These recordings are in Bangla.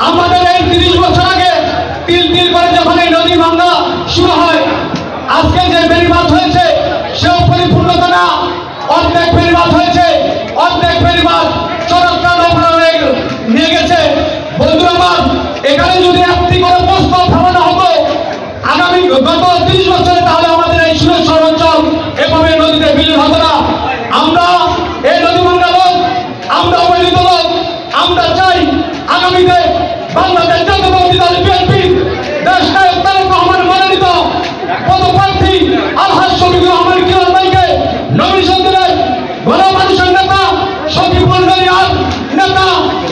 আমাদের এই 30 বছর আগে তিল তিল করে যখন এই নদী ভাঙা শুরু হয়, আজকে যে বেড়িবাঁধ হয়েছে সেও পরিপূর্ণতা না। অর্ধেক বেড়িবাঁধ হয়েছে, অর্ধেক বেড়িবাঁধ চরকটা নৌকা নিয়ে গেছে। বন্ধুরা আমার, এখানে যদি একটি করে প্রস্তাব ভাবনা হতো আগামী গত 30 বছরে, তাহলে আমাদের এই সুরেশ্বর অঞ্চল এভাবে নদীতে বিলীন হতো না। আমরা এই নদী ভাঙা লোক, আমরা অবহেলিত লোক, আমরা চাই আগামীতে বাংলাদেশ জাতীয়তাবাদী দল বিএনপি দেশ নায়ক তারেক রহমান মনোনীত পদপ্রার্থী আলহাজ শফিকুর রহমান কিরণ ভাইকে নমিনেশন দিলেন। গণমানুষের নেতা শফিকুল দরিয়ার নেতা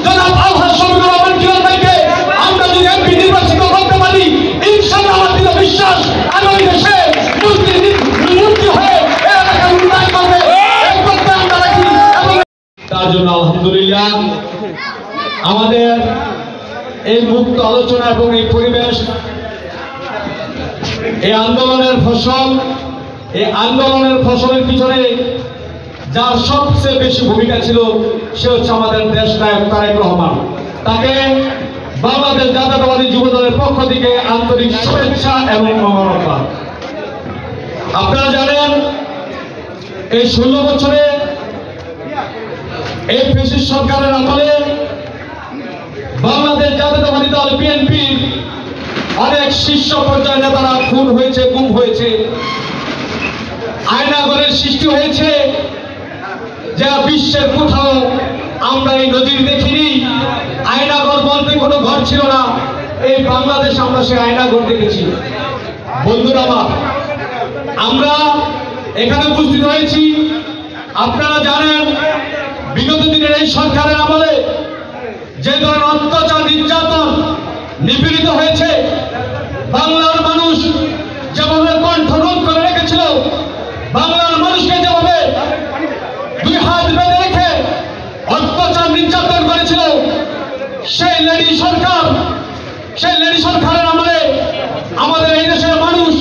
জনাব আলহাজ শফিকুর রহমান কিরণ ভাইকে আমরা যদি এমপি নির্বাচিত করতে পারি, ইনশাআল্লাহ আমার দৃঢ় বিশ্বাস আগামী দেশে মন্ত্রী হয়ে এই এলাকার উন্নয়ন করবে, এই প্রত্যয় আমরা রাখি। তার জন্য আলহামদুলিল্লাহ আমাদের এই মুক্ত আলোচনা এবং এই পরিবেশ, এই আন্দোলনের ফসলের পিছনে যার সবচেয়ে বেশি ভূমিকা ছিল সে হচ্ছে আমাদের দেশ নায়ক তারেক রহমান। তাকে বাংলাদেশ জাতীয়তাবাদী যুব দলের পক্ষ থেকে আন্তরিক শুভেচ্ছা এবং মোবারকবাদ। আপনারা জানেন এই 16 বছরে এই ফ্যাসিস্ট সরকারের আমলে বাংলাদেশ জাতীয়তাবাদী দল বিএনপি অনেক শীর্ষ পর্যায়ের নেতারা খুন হয়েছে, গুম হয়েছে, আয়নাঘরের সৃষ্টি হয়েছে যা বিশ্বের কোথাও আমরা এই নজির দেখিনি। আয়নাঘর বলতে কোনো ঘর ছিল না, এই বাংলাদেশ আমরা সেই আয়নাঘর দেখেছি। বন্ধুরা আমার, আমরা এখানে উপস্থিত হয়েছি, আপনারা জানেন বিগত দিনের এই সরকারের আমলে যে ধরনের অত্যাচার নির্যাতন নিপীড়িত হয়েছে, বাংলার মানুষ যেভাবে কণ্ঠ রোধ করে রেখেছিল, বাংলার মানুষকে যেভাবে 2 হাত বেঁধে রেখে অত্যাচার নির্যাতন করেছিল, সেই লেডি সরকারের আমলে আমাদের এই দেশের মানুষ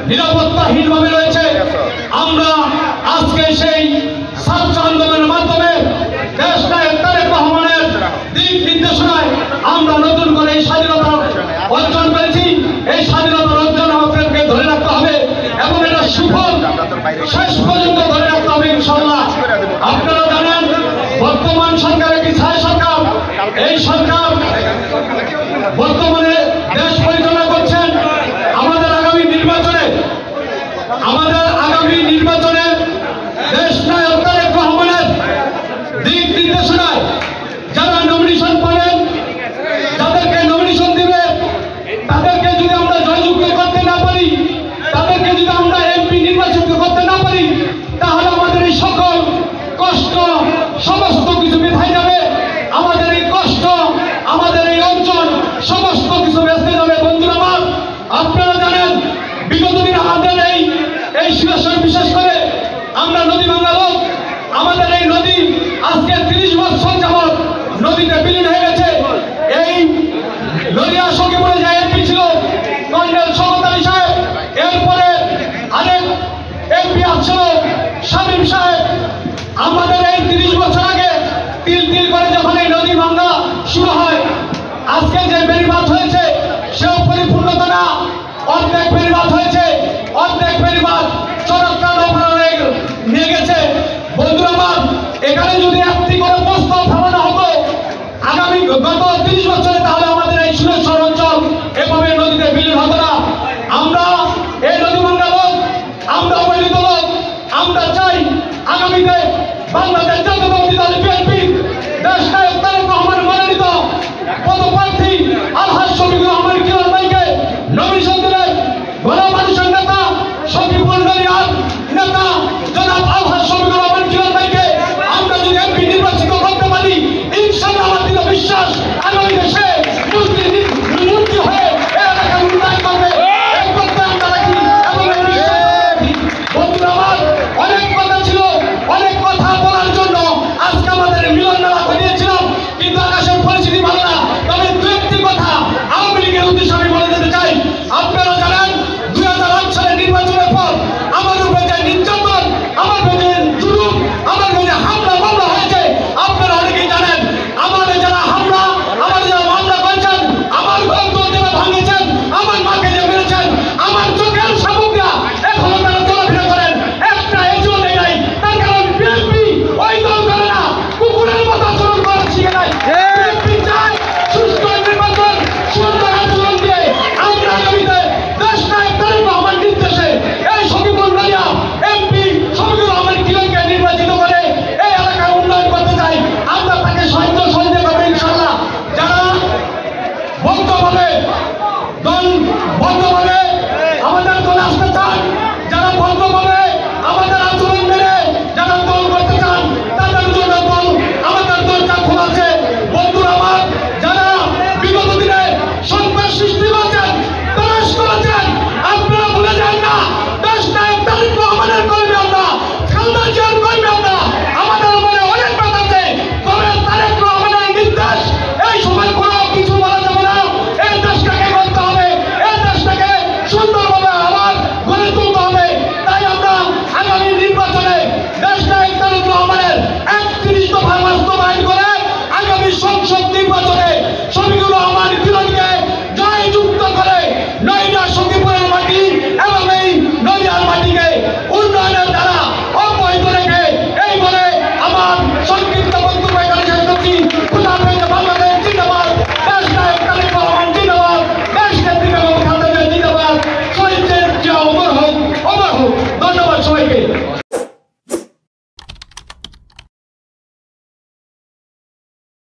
নিরাপত্তাহীনভাবে রয়েছে। আমরা আজকে সেই ছাত্র আন্দোলনের মাধ্যমে দেশ নায়ক তারেক রহমানের দিক নির্দেশনায় আমরা নতুন করে এই স্বাধীনতা অর্জন করেছি। এই স্বাধীনতা অর্জন আমাদেরকে ধরে রাখতে হবে এবং এটা সুফল শেষ পর্যন্ত ধরে রাখতে হবে ইনশাআল্লাহ। আপনারা জানেন বর্তমান সরকার একটি ছায়া সরকার, এই সরকার বর্তমানে দেশ পরিচালনা করছেন। আমাদের আগামী নির্বাচনে দেশ নায়ক তারেক রহমানের দিক নির্দেশনায় যারা নমিনেশন পাবেন, যাদেরকে নমিনেশন দিবে, তাদেরকে যদি আমরা জয়যুক্ত করতে না পারি, তাদেরকে যদি আমরা এমপি নির্বাচিত করতে না পারি, তাহলে আমাদের এই সকল কষ্ট সমস্ত কিছু বৃথায় যাবে। আমাদের এই কষ্ট, আমাদের এই অঞ্চল সমস্ত কিছু বেঁচে যাবে। বন্ধুরা আমার, আপনারা জানেন বিগত দিন আমাদের এই সুরেশ্বর, বিশেষ করে আমরা নদী ভাঙা লোক, আমাদের এই নদী আজকে 30 বছর যাবৎ নদীতে বিলীন হয়ে গেছে। এই নদিয়া সখীপুরে যে এমপি ছিল কর্নেল শওকত আলী সাহেব, এরপরে আরেক এমপি আসছিল শামীম সাহেব। আমাদের এই 30 বছর আগে তিল তিল করে যখন এই নদী ভাঙা শুরু হয়, আজকে যে বেড়িবাঁধ হয়েছে সেও পরিপূর্ণতা না। অর্ধেক বেড়িবাঁধ হয়েছে,